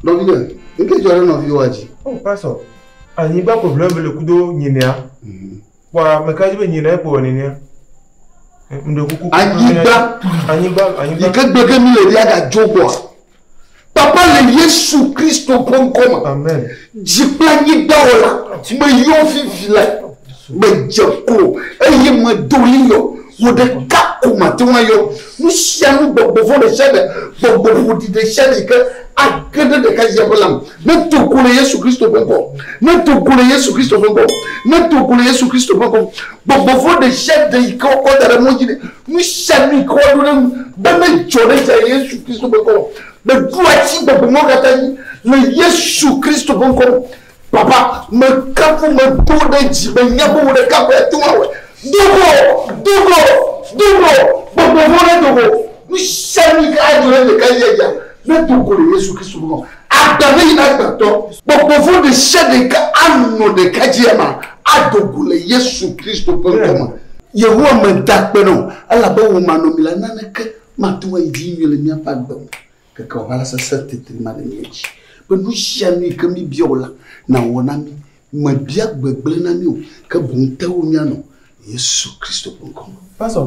Non, viens. Qu'est-ce que tu as dans la vie? Oh, pas ça. Il n'y a pas de problème avec le coup d'eau, il y a. Mais quand je vais y aller pour venir. Papa le Yesu Christ au point commun. Amen. Je plagne d'ola. Me yo fifila. Me joko. Eye me dolio. Wo de kako matwa yo. Nous chianu bobo de chede. Bobo de chede que agade de kajabalam. Ne to kule Yesu Christ au point commun. Ne to kule Yesu Christ au point commun. Ne to kule Yesu Christ au point commun. Bobo de chede ko ko da mo jide. Nous chianu ko do ba me jore Yesu Christ au point commun. Mais voici le Yesu Christ bon comme papa me capo me donne dit me nyabo de capo et tout dogo nous sami ka de kaya mais tout le Yesu Christ bon adame ina tato bobo de chede ka anno de kajiama adogo le Yesu Christ bon comme yehowa me dakpeno ala ba wo manomila nanaka matuwa idinyo le mia pa gbo que quand on va se sortir de ma lignage, mais nous jamais comme il biola, na wonami, ma biak beglenami, que bon te ou miano, Yesu Christ bon comme. Pas ça.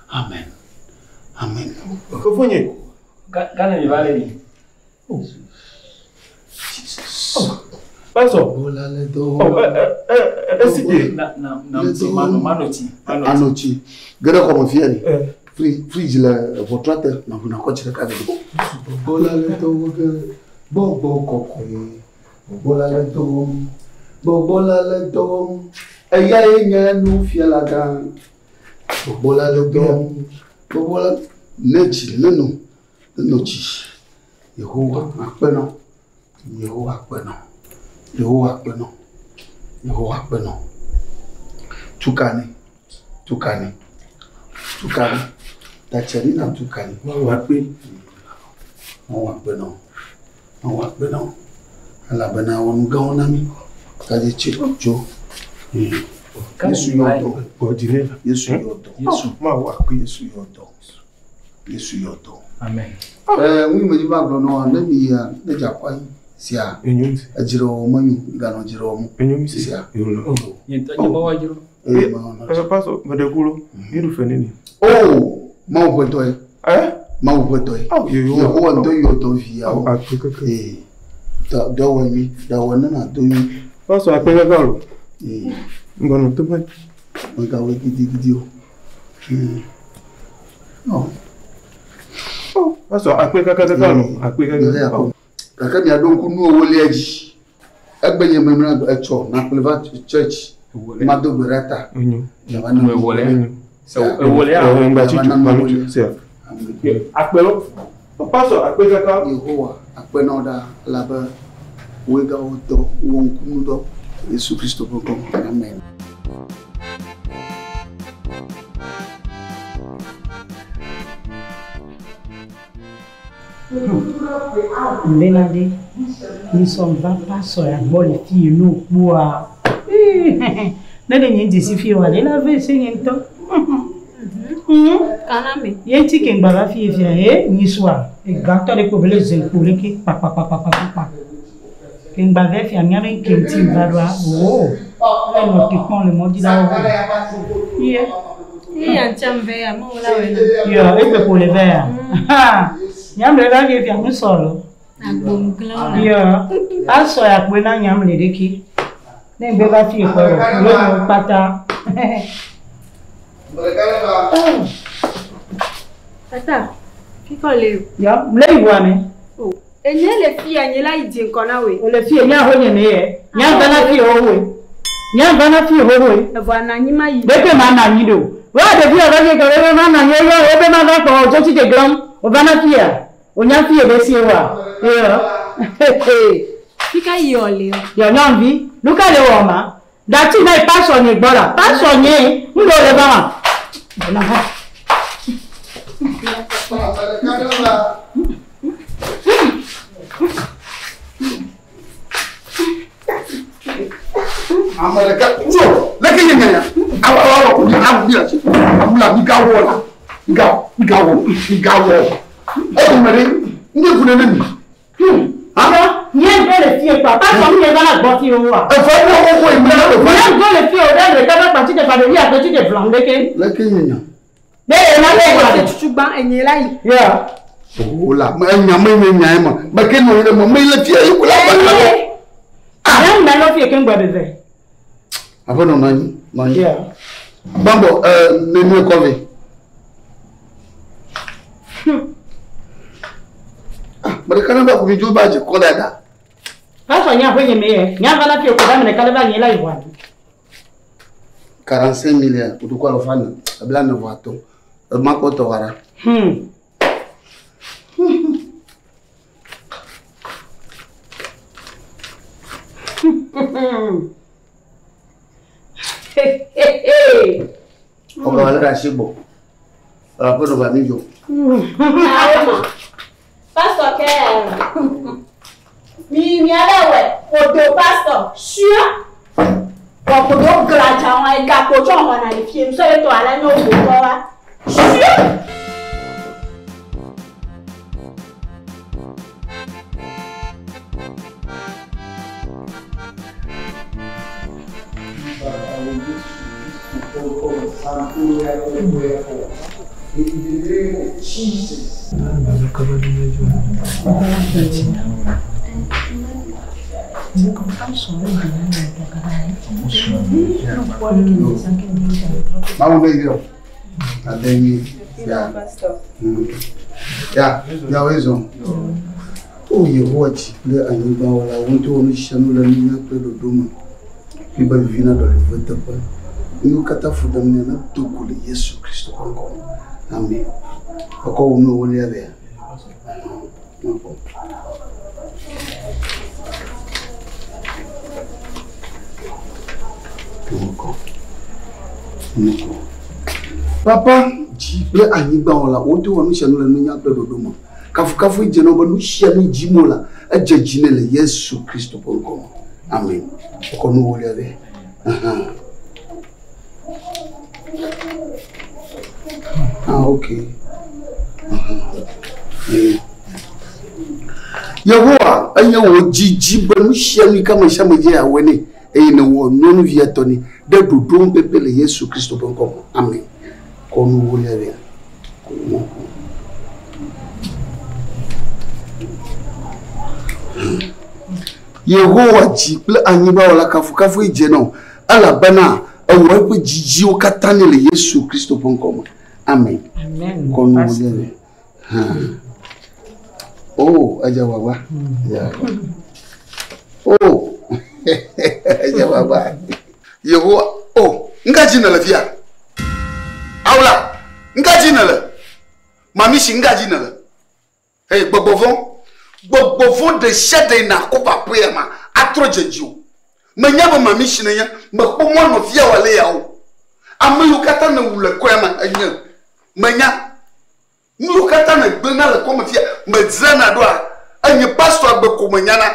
Amen. Amen. Que vous voyez? Quand il va aller. Pas ça. Oh là là, do. Anoti. Gada comme fiani. Frige le votre terre, na kuna ko chira ka de bola le to bobo kokko bola le to eya enya nu fiala ga bola le to bola nechi no chi Yehowa akpeno tukani Tachari na tukani. On va non. La bana on gaonami. Kaje chicho. Yesu yoto. Odire. Yesu yoto. Ma wa ku Yesu yoto. Amen. Oui me diba no na mi ya na jakwa sia. Enyum. Ajiro manyu gano jiro mu. Enyum sia. Yolo. Yenta bawa jiro. Pas ça, me découle. Il nous fait nini. Oh, mau botoy. Mau botoy. Yo o ndo yo to via. Da wani na to yi. Pas ça appelle galo. Ngono to mai. Ngawe gidi o. Oh. Pas ça appelle galo. Appelle galo. Kaka mi adon kunu owo le aji. Egbenye memra do echo na Plevat Church. Mado berata. We wole. So wole a ngba chichu se. Apelo. Pastor apelo ka Yehowa apeno da laba wega oto wonkunu do Yesu Kristo boko. Amen. Benade, nous sommes pas sur la bonne fille, nous, bois. Nade nyinti sifi wale la ve senyento. Kaname. Yenti ke ngaba fi fi nyiswa. E gato de kobele zen kuleki pa. Ke ngaba fi anyame kenti varwa. Oh. Le qui prend le modi da. Yeah. Et antiamve ya mo la wena. Yo, e pe pour le ver. Nyamle la vi fi amu solo. Agbongla. Yo. Aso ya pe na nyamle de ki. Nem beba fi ko lo pata. Tata. Fiko le. Ya, mle iwane. Oh. Enye le fi anyela ije nkona we. O le fi enya ho nyene ye. Nya bana fi ho we. Nya bana fi ho we. Evo ananyima yi. Beke ma na nyido. Wa de fi o ga ke ma na ye yo e be ma ga ko jo ti de glam. O bana fi ya. O nya fi e be si wa. Yo. Fika yole. Yo nyambi. Luka le woma. Dati na passion ni gbora. Passion ni ndo le ba. Na ha. Amaleka. Leki la migawo. Eh mari, ni vous n'aimez. Ah, ni le fille quoi, pas comme les dans la boîte wa. E fa wo ko Ni le fille au dans le cadre parti de famille à petit de blanc que. La kenya. Mais Tu ban enye la yi. yeah. Ola, ma nya ma. Ba ke no le mo me le fie yi kula ba. Ah, mais non fille qu'un bois de verre. Abo no nani? Nani. Yeah. Bambo, ne kove. But kana ba ku bi jo ba je ko dada. Pas nya fo nyeme, nya bana fille ko da me kala ba nyela iwa. 45 millions ou quoi le fan abla ne voit to. Ma ko to wara. O ka wala shibo. Ala ko do ba mi jo. Pastor ke. Mi alewe, odo pastor. Sure. Ko do graja wa ga ko cho wa na le fie so e to ala no go wa. Sure. Vamos ver yo. Ademi. Ya. Ya wezo. Oh ye watch le aniba wala wonto onu shanu la ni na pe do doma. Ki ba vina do le vota pa. Nous katafudam na tukule Yesu Kristo kongo. Amen. Oko uno wole ave. Papa, jible anyiba wala wonto wonu shanu la nya pe do doma. Kafu je no ba nu shanu jimola ajajine le Yesu Kristo kongo. Amen. Oko no wole ave. Okay. Yawa anya wo jiji banu shami kama shama je awene na wo nonu viatoni de dodom pepele Yesu Kristo bonko. Amen. Kono wo le. Yehowa jible anyiba wala kafu ije no ala bana awo pe jiji o katane le Yesu Kristo bonko. Amen. Amen. Kono wo le. Oh, aja baba. Ya. Oh. Aja baba. Yehowa. Oh, ngaji na lafia. Aula. Ngaji na la. Mami shi ngaji na la. Hey, Bobovon de shade na ko papuya ma atro jeju. Manyaba mami shi na ya, mako mo no fia wale ya o. Amayu kata na wule ko ya ma anya. Manya nous katana gbena le comme fia medzana doa anye pastor agbe ko manyana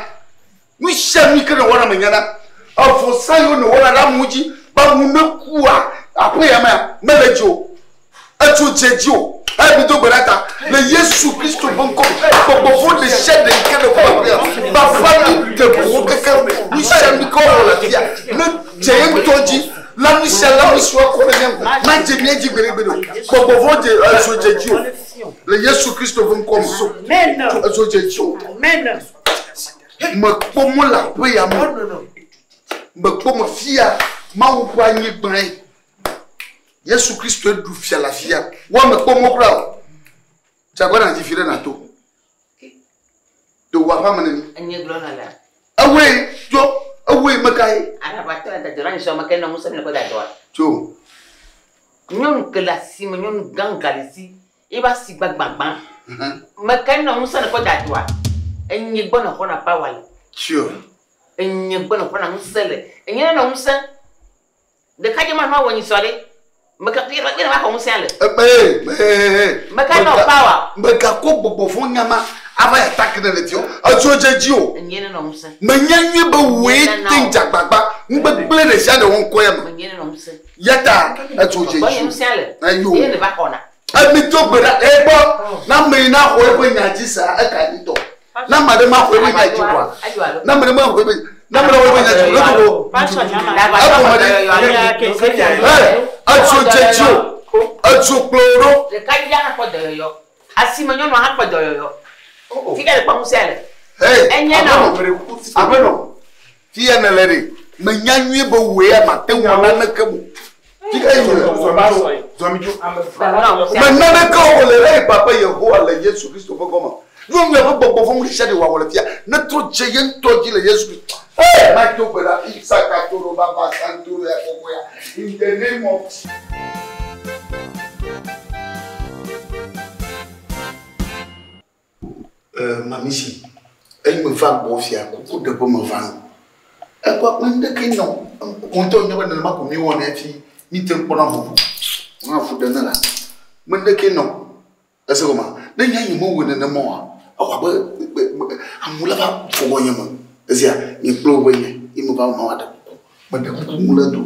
nous chami que no wana manyana afo sayo no wana la muji ba mu mekua après ya ma melejo atu jejo abido barata le Yesu Christo bonko bo de chede que de ko ba famille de ko que nous chami ko la fia le jeyem toji la misala mi soit ko nem ma jeni ji gbere bo de so jejo le Yesu Christo bonko amen so jejo amen me pomo la priya mo me pomo fia ma wo kwa nyi gban Yesu Christo du fia la fia wo me pomo kra chagona ji fire na to wa fa manani anye glona la awe jo awe makai ara batla da durani so makena musa ne ko da do jo nyon klasi nyon gangalisi iba si gbagbagban makena musa ne ko da do anye gbona ko na pawale sure anye gbona ko na musele anye na musa de kaje man ma woni sore makatira ma ko musa le makena power makako bobo fun nyama ava attack na letio ajojeji anye na musa manyanwe ba we tin jagbagba ngbe ble de sha de won ko ya anye na musa Yata, a tu Boy, you sell it. And you In the back corner. I mean, talk with that. Eh, but now may not when I just I can't do. Now, madam, I'm going to get you. Now, madam, I'm going to number one. Pastor Nyama. The Kayana for the yo. I see my young man for the yo. Figure the Pamsel. Hey, and you know, he and a lady. My young neighbor, where my thing will not come. My mother called the papa, you who are like Jesus Christopher Goma. You never perform the shadow of the not to giant to Jesus. Hey, my two brother, it's a Catoro Baba Santura in the name of. Mamishi, elle me va gonfler, coucou de pomme van. Et quoi, on ne dit non. On tourne dans le marque, on est fille, ni te prend vous. On a foutu là. On ne dit non. Est-ce que comment? Les gens ils m'ont donné moi. Ah bah, amoula va faut gagner moi. C'est-à-dire, il pleut gagner, il me va m'avoir. Mais de coucou moulado.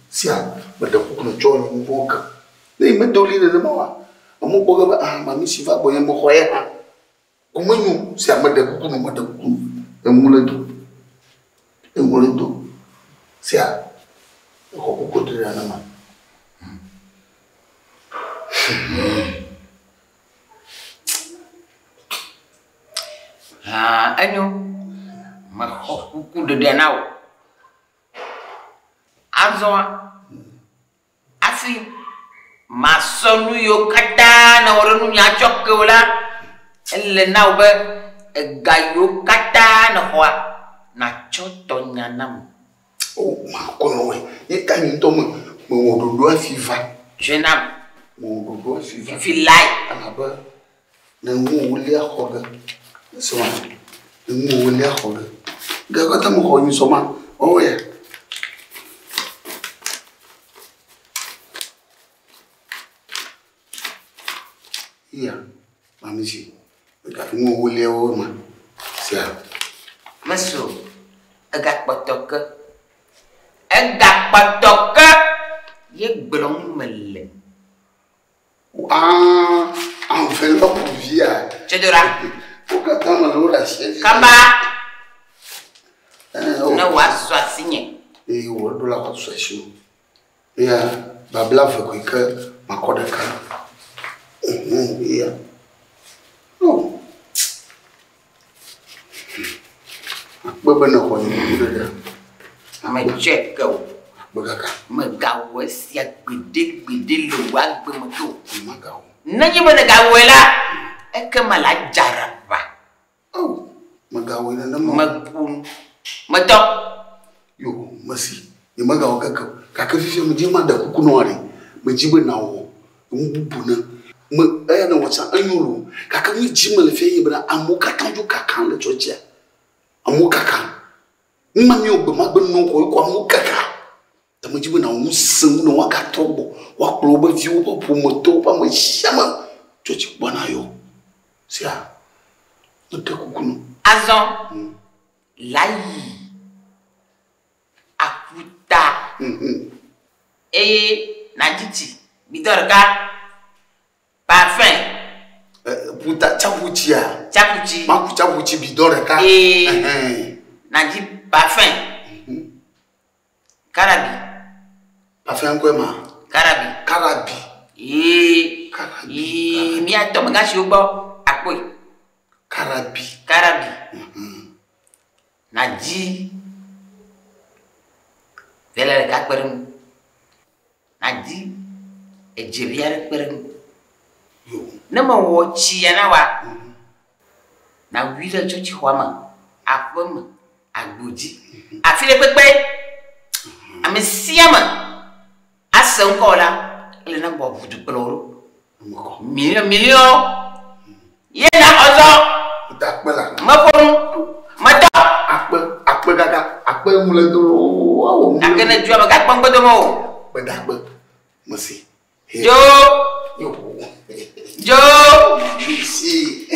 Si ah, mais de coucou le joie il me voit. Les me dolly de moi. Amu boga ah mami siva boye mo khoya kuma ñu si amade ko no made ko e muledo si a ko de na ma ah anyo ma ko de nawo azo afi masonu yo kata na oranu nya chokola elle na obe gayo kata na ho na choto nya nam oh ma kono we e ka ni to mo do afifa jenam mo do afifa if you like anaba na mu wuli akhoga so ma mu wuli akhoga ga ka ta mo ho ni so ma oh yeah. Iya, mami sih. Dekat mu boleh awak siap. Masuk, agak batok ye belum meleng. En fait là pour via. Cedera. Pourquoi t'as mal au la chienne? Kamba. Na wasu asinye. Wo do la kwa swashu. Iya, babla fa ko ka makoda ka. Yeah. Oh. Baba na ko ni da. Ma check go. Bagaka. Ma gawo sia gbede lo wa gbe mo to. Ma gawo. Na yi bana gawo la. E ka mala jaraba. Oh. Ma gawo na na ma pun. Ma to. Yo, masi. Ni ma gawo kaka fifi mu ji ma da ku no are. Ma ji ba na wo. Mu bubu na. I know what's a new Kaka mi Jimmy Fabra, and Mukatan Kakan, the church. A Mukakan. Mammy, but my no Mukaka. The Majibuna Musim, no Wakatobo, what global view of Pumotopa, my shaman, Church Banayo. See, the Tekukunu. Azon Lai Akuta Najiti Bidorga. Parfum. Puta chapuchia. Chapuchi. Maku chapuchi bidore ka. Naji parfum. Karabi. Parfum kwema. Karabi. Karabi. Karabi. Mi ato magashi ubo akoi. Karabi. Karabi. Naji. Vela ka kwerem. Naji. Ejibiare kwerem. Nama wochi yana wa na wira chochi hwama afoma agboji afile pepe amesiama asan kola ile na bo vudu peloro million yena ozo dakpela mafon mata akpe gaga akpe muledoro awo akene jua baga pangbodo mo bedakpe musi yo Jo, si